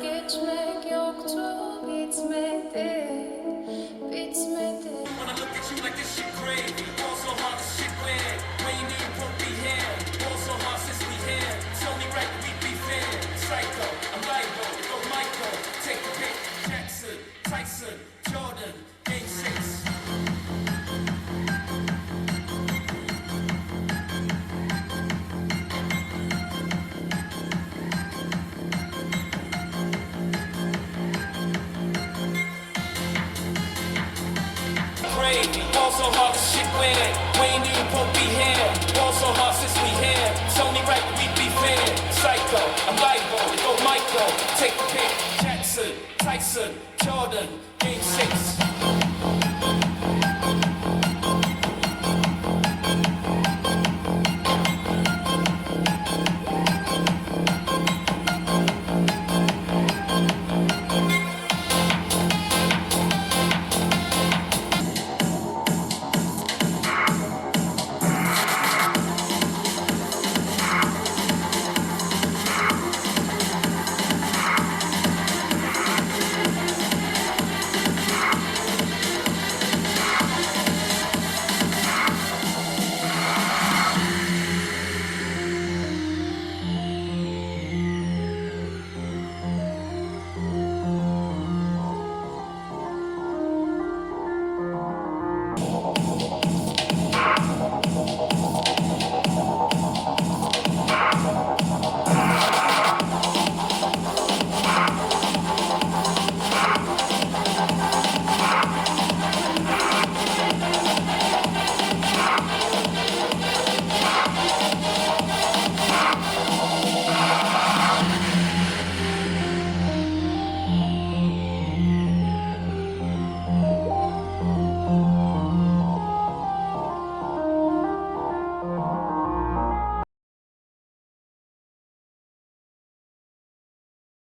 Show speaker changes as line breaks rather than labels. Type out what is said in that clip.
vazgeçmek yoktu, bitmedi, bitmedi.
When I look at you like this shit crazy, ball so hard this shit weird. When you knew you won't be here, ball so hard since we here. It's only right that we be fair. Psycho, I'm libo, go Michael, take the pick. Jackson, Tyson, Jordan, Game 6. Crazy, ball so hard this shit weird. When you knew you won't be here, ball so hard since we here. It's only right that we be fair. Psycho, I'm libo, go Michael, take the pick. Jackson, Tyson, Jordan, Game 6.